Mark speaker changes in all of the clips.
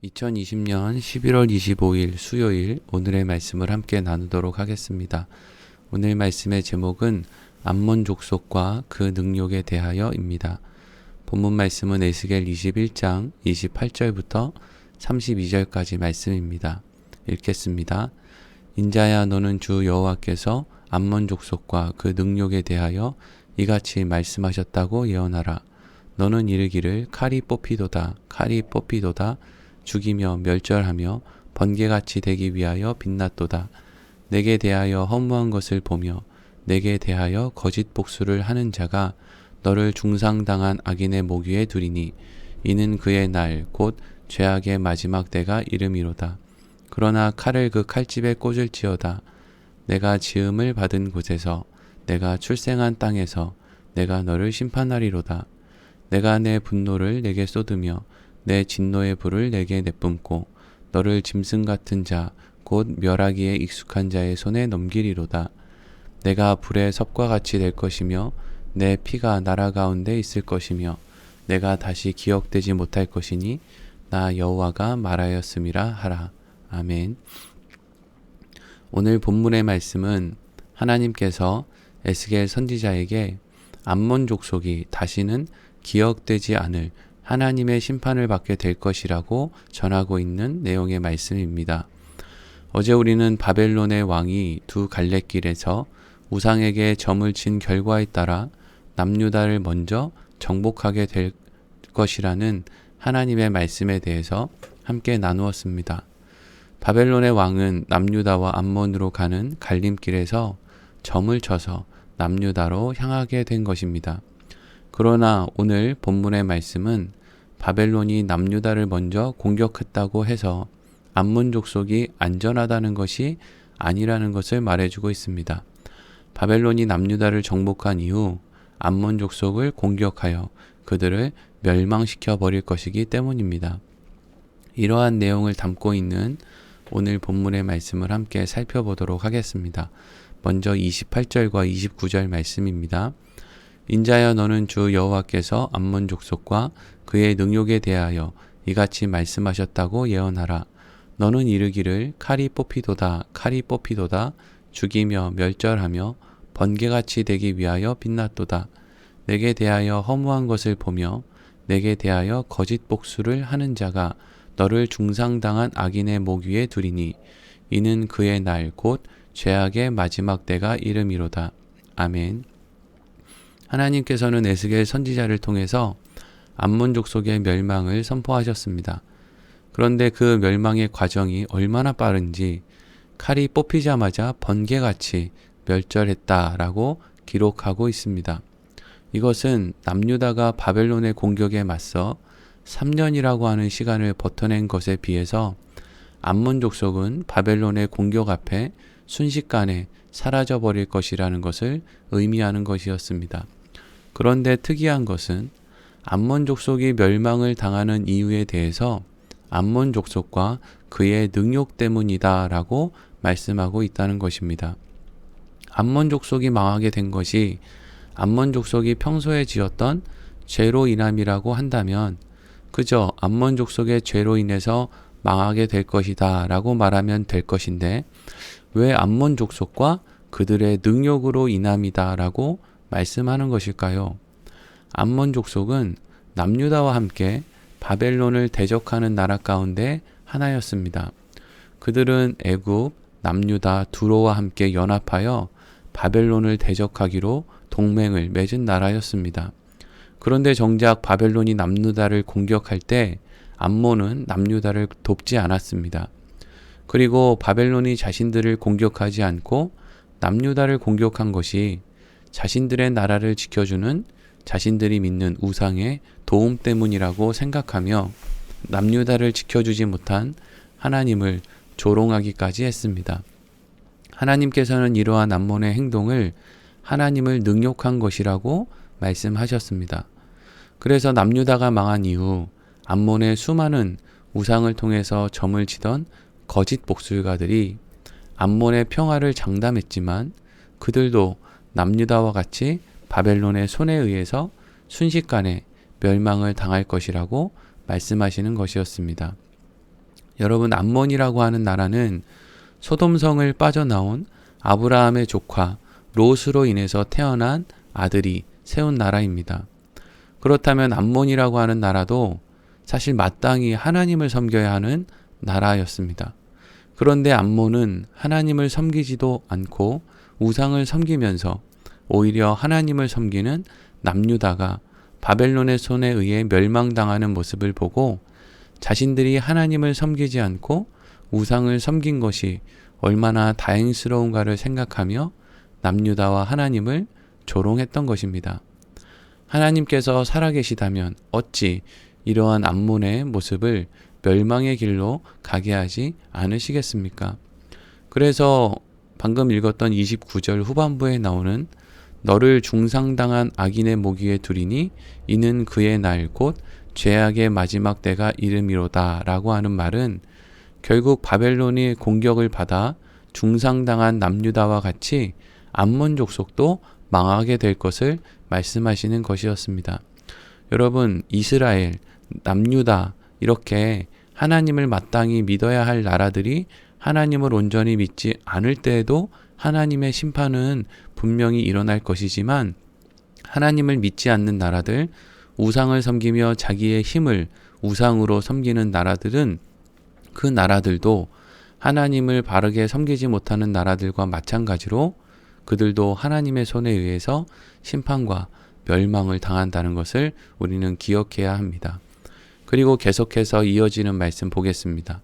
Speaker 1: 2020년 11월 25일 수요일 오늘의 말씀을 함께 나누도록 하겠습니다. 오늘 말씀의 제목은 암몬 족속과 그 능욕에 대하여입니다. 본문 말씀은 에스겔 21장 28절부터 32절까지 말씀입니다. 읽겠습니다. 인자야, 너는 주 여호와께서 암몬 족속과 그 능욕에 대하여 이같이 말씀하셨다고 예언하라. 너는 이르기를 칼이 뽑히도다, 칼이 뽑히도다, 죽이며 멸절하며 번개같이 되기 위하여 빛났도다. 내게 대하여 허무한 것을 보며 내게 대하여 거짓 복수를 하는 자가 너를 중상당한 악인의 목 위에 두리니 이는 그의 날 곧 죄악의 마지막 때가 이름이로다. 그러나 칼을 그 칼집에 꽂을지어다. 내가 지음을 받은 곳에서 내가 출생한 땅에서 내가 너를 심판하리로다. 내가 내 분노를 내게 쏟으며 내 진노의 불을 내게 내뿜고 너를 짐승 같은 자 곧 멸하기에 익숙한 자의 손에 넘기리로다. 내가 불의 섭과 같이 될 것이며 내 피가 나라 가운데 있을 것이며 내가 다시 기억되지 못할 것이니 나 여호와가 말하였음이라 하라. 아멘. 오늘 본문의 말씀은 하나님께서 에스겔 선지자에게 암몬 족속이 다시는 기억되지 않을 하나님의 심판을 받게 될 것이라고 전하고 있는 내용의 말씀입니다. 어제 우리는 바벨론의 왕이 두 갈래길에서 우상에게 점을 친 결과에 따라 남유다를 먼저 정복하게 될 것이라는 하나님의 말씀에 대해서 함께 나누었습니다. 바벨론의 왕은 남유다와 암몬으로 가는 갈림길에서 점을 쳐서 남유다로 향하게 된 것입니다. 그러나 오늘 본문의 말씀은 바벨론이 남유다를 먼저 공격했다고 해서 암몬 족속이 안전하다는 것이 아니라는 것을 말해주고 있습니다. 바벨론이 남유다를 정복한 이후 암몬 족속을 공격하여 그들을 멸망시켜 버릴 것이기 때문입니다. 이러한 내용을 담고 있는 오늘 본문의 말씀을 함께 살펴보도록 하겠습니다. 먼저 28절과 29절 말씀입니다. 인자여, 너는 주 여호와께서 암몬 족속과 그의 능욕에 대하여 이같이 말씀하셨다고 예언하라. 너는 이르기를 칼이 뽑히도다, 칼이 뽑히도다, 죽이며 멸절하며 번개같이 되기 위하여 빛났도다. 내게 대하여 허무한 것을 보며 내게 대하여 거짓 복수를 하는 자가 너를 중상당한 악인의 목 위에 두리니 이는 그의 날 곧 죄악의 마지막 때가 이름이로다. 아멘. 하나님께서는 에스겔 선지자를 통해서 암몬 족속의 멸망을 선포하셨습니다. 그런데 그 멸망의 과정이 얼마나 빠른지 칼이 뽑히자마자 번개같이 멸절했다라고 기록하고 있습니다. 이것은 남유다가 바벨론의 공격에 맞서 3년이라고 하는 시간을 버텨낸 것에 비해서 암몬 족속은 바벨론의 공격 앞에 순식간에 사라져버릴 것이라는 것을 의미하는 것이었습니다. 그런데 특이한 것은 암몬 족속이 멸망을 당하는 이유에 대해서 암몬 족속과 그의 능욕 때문이다 라고 말씀하고 있다는 것입니다. 암몬 족속이 망하게 된 것이 암몬 족속이 평소에 지었던 죄로 인함이라고 한다면 그저 암몬 족속의 죄로 인해서 망하게 될 것이다 라고 말하면 될 것인데 왜 암몬 족속과 그들의 능욕으로 인함이다 라고 말씀하는 것일까요? 암몬 족속은 남유다와 함께 바벨론을 대적하는 나라 가운데 하나였습니다. 그들은 애굽, 남유다, 두로와 함께 연합하여 바벨론을 대적하기로 동맹을 맺은 나라였습니다. 그런데 정작 바벨론이 남유다를 공격할 때 암몬은 남유다를 돕지 않았습니다. 그리고 바벨론이 자신들을 공격하지 않고 남유다를 공격한 것이 자신들의 나라를 지켜주는 자신들이 믿는 우상의 도움 때문이라고 생각하며 남유다를 지켜주지 못한 하나님을 조롱하기까지 했습니다. 하나님께서는 이러한 암몬의 행동을 하나님을 능욕한 것이라고 말씀하셨습니다. 그래서 남유다가 망한 이후 암몬의 수많은 우상을 통해서 점을 치던 거짓 복술가들이 암몬의 평화를 장담했지만 그들도 남유다와 같이 바벨론의 손에 의해서 순식간에 멸망을 당할 것이라고 말씀하시는 것이었습니다. 여러분, 암몬이라고 하는 나라는 소돔성을 빠져나온 아브라함의 조카 롯으로 인해서 태어난 아들이 세운 나라입니다. 그렇다면 암몬이라고 하는 나라도 사실 마땅히 하나님을 섬겨야 하는 나라였습니다. 그런데 암몬은 하나님을 섬기지도 않고 우상을 섬기면서 오히려 하나님을 섬기는 남유다가 바벨론의 손에 의해 멸망당하는 모습을 보고 자신들이 하나님을 섬기지 않고 우상을 섬긴 것이 얼마나 다행스러운가를 생각하며 남유다와 하나님을 조롱했던 것입니다. 하나님께서 살아계시다면 어찌 이러한 암몬의 모습을 멸망의 길로 가게 하지 않으시겠습니까? 그래서 방금 읽었던 29절 후반부에 나오는 너를 중상당한 악인의 목 위에 두리니 이는 그의 날 곧 죄악의 마지막 때가 이름이로다 라고 하는 말은 결국 바벨론이 공격을 받아 중상당한 남유다와 같이 암몬 족속도 망하게 될 것을 말씀하시는 것이었습니다. 여러분, 이스라엘, 남유다 이렇게 하나님을 마땅히 믿어야 할 나라들이 하나님을 온전히 믿지 않을 때에도 하나님의 심판은 분명히 일어날 것이지만 하나님을 믿지 않는 나라들, 우상을 섬기며 자기의 힘을 우상으로 섬기는 나라들은 그 나라들도 하나님을 바르게 섬기지 못하는 나라들과 마찬가지로 그들도 하나님의 손에 의해서 심판과 멸망을 당한다는 것을 우리는 기억해야 합니다. 그리고 계속해서 이어지는 말씀 보겠습니다.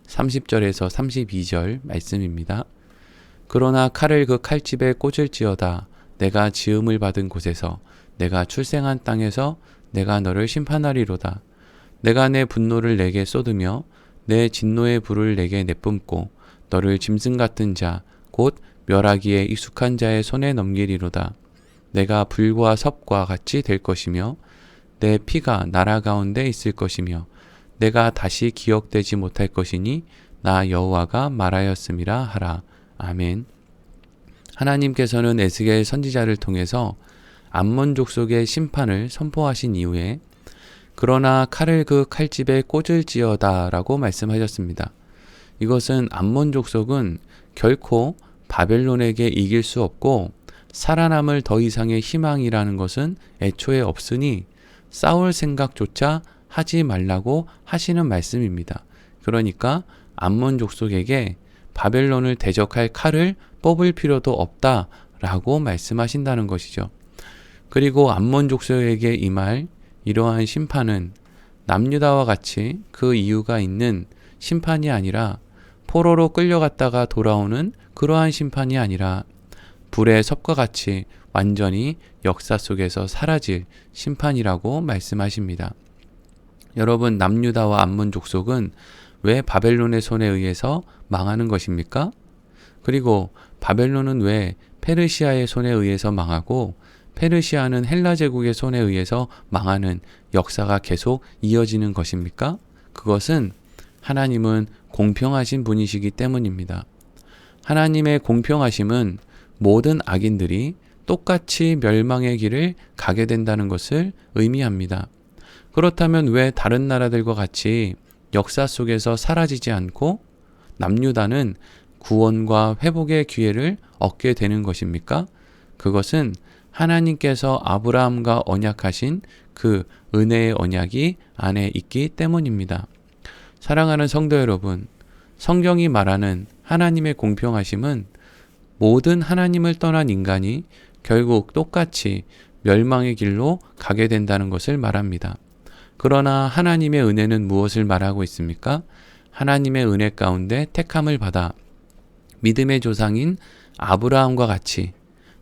Speaker 1: 30절에서 32절 말씀입니다. 그러나 칼을 그 칼집에 꽂을지어다 내가 지음을 받은 곳에서 내가 출생한 땅에서 내가 너를 심판하리로다. 내가 내 분노를 내게 쏟으며 내 진노의 불을 내게 내뿜고 너를 짐승 같은 자 곧 멸하기에 익숙한 자의 손에 넘기리로다. 내가 불과 섭과 같이 될 것이며 내 피가 나라 가운데 있을 것이며 내가 다시 기억되지 못할 것이니 나 여호와가 말하였음이라 하라. 아멘. 하나님께서는 에스겔 선지자를 통해서 암몬 족속의 심판을 선포하신 이후에 그러나 칼을 그 칼집에 꽂을지어다 라고 말씀하셨습니다. 이것은 암몬 족속은 결코 바벨론에게 이길 수 없고 살아남을 더 이상의 희망이라는 것은 애초에 없으니 싸울 생각조차 하지 말라고 하시는 말씀입니다. 그러니까 암몬 족속에게 바벨론을 대적할 칼을 뽑을 필요도 없다라고 말씀하신다는 것이죠. 그리고 암몬 족속에게 임할 이러한 심판은 남유다와 같이 그 이유가 있는 심판이 아니라 포로로 끌려갔다가 돌아오는 그러한 심판이 아니라 불의 섭과 같이 완전히 역사 속에서 사라질 심판이라고 말씀하십니다. 여러분, 남유다와 암몬 족속은 왜 바벨론의 손에 의해서 망하는 것입니까? 그리고 바벨론은 왜 페르시아의 손에 의해서 망하고 페르시아는 헬라 제국의 손에 의해서 망하는 역사가 계속 이어지는 것입니까? 그것은 하나님은 공평하신 분이시기 때문입니다. 하나님의 공평하심은 모든 악인들이 똑같이 멸망의 길을 가게 된다는 것을 의미합니다. 그렇다면 왜 다른 나라들과 같이 역사 속에서 사라지지 않고 남유다는 구원과 회복의 기회를 얻게 되는 것입니까? 그것은 하나님께서 아브라함과 언약하신 그 은혜의 언약이 안에 있기 때문입니다. 사랑하는 성도 여러분, 성경이 말하는 하나님의 공평하심은 모든 하나님을 떠난 인간이 결국 똑같이 멸망의 길로 가게 된다는 것을 말합니다. 그러나 하나님의 은혜는 무엇을 말하고 있습니까? 하나님의 은혜 가운데 택함을 받아 믿음의 조상인 아브라함과 같이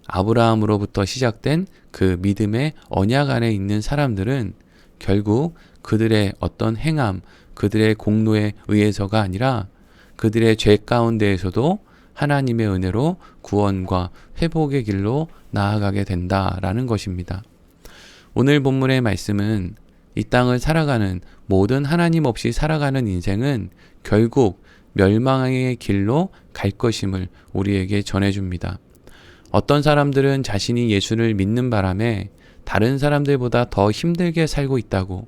Speaker 1: 아브라함으로부터 시작된 그 믿음의 언약 안에 있는 사람들은 결국 그들의 어떤 행함, 그들의 공로에 의해서가 아니라 그들의 죄 가운데에서도 하나님의 은혜로 구원과 회복의 길로 나아가게 된다라는 것입니다. 오늘 본문의 말씀은 이 땅을 살아가는 모든 하나님 없이 살아가는 인생은 결국 멸망의 길로 갈 것임을 우리에게 전해줍니다. 어떤 사람들은 자신이 예수를 믿는 바람에 다른 사람들보다 더 힘들게 살고 있다고,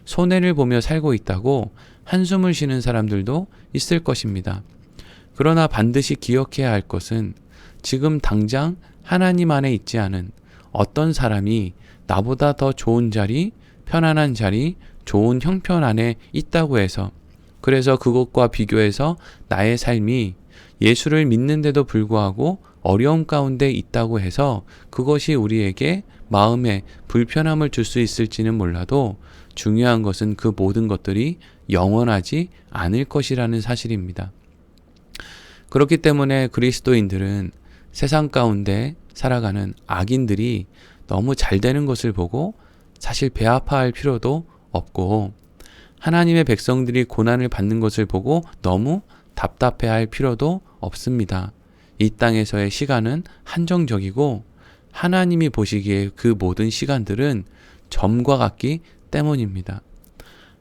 Speaker 1: 손해를 보며 살고 있다고 한숨을 쉬는 사람들도 있을 것입니다. 그러나 반드시 기억해야 할 것은 지금 당장 하나님 안에 있지 않은 어떤 사람이 나보다 더 좋은 자리, 편안한 자리, 좋은 형편 안에 있다고 해서, 그래서 그것과 비교해서 나의 삶이 예수를 믿는데도 불구하고 어려움 가운데 있다고 해서 그것이 우리에게 마음에 불편함을 줄 수 있을지는 몰라도 중요한 것은 그 모든 것들이 영원하지 않을 것이라는 사실입니다. 그렇기 때문에 그리스도인들은 세상 가운데 살아가는 악인들이 너무 잘 되는 것을 보고 사실 배 아파할 필요도 없고, 하나님의 백성들이 고난을 받는 것을 보고 너무 답답해할 필요도 없습니다. 이 땅에서의 시간은 한정적이고 하나님이 보시기에 그 모든 시간들은 점과 같기 때문입니다.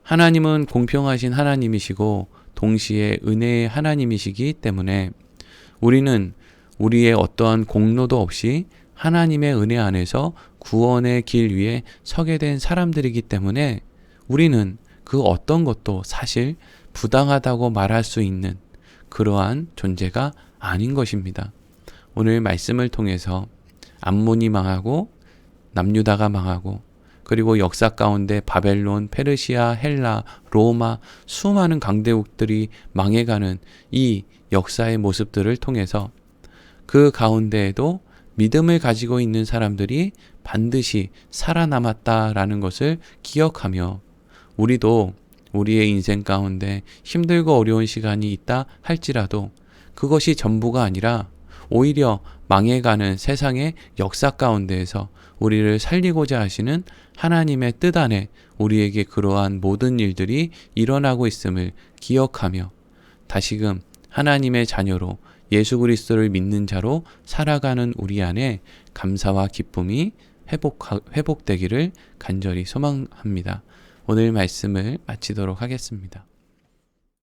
Speaker 1: 하나님은 공평하신 하나님이시고 동시에 은혜의 하나님이시기 때문에 우리는 우리의 어떠한 공로도 없이 하나님의 은혜 안에서 구원의 길 위에 서게 된 사람들이기 때문에 우리는 그 어떤 것도 사실 부당하다고 말할 수 있는 그러한 존재가 아닌 것입니다. 오늘 말씀을 통해서 암몬이 망하고 남유다가 망하고 그리고 역사 가운데 바벨론, 페르시아, 헬라, 로마 수많은 강대국들이 망해가는 이 역사의 모습들을 통해서 그 가운데에도 믿음을 가지고 있는 사람들이 반드시 살아남았다라는 것을 기억하며 우리도 우리의 인생 가운데 힘들고 어려운 시간이 있다 할지라도 그것이 전부가 아니라 오히려 망해가는 세상의 역사 가운데에서 우리를 살리고자 하시는 하나님의 뜻 안에 우리에게 그러한 모든 일들이 일어나고 있음을 기억하며 다시금 하나님의 자녀로 예수 그리스도를 믿는 자로 살아가는 우리 안에 감사와 기쁨이 회복되기를 간절히 소망합니다. 오늘 말씀을 마치도록 하겠습니다.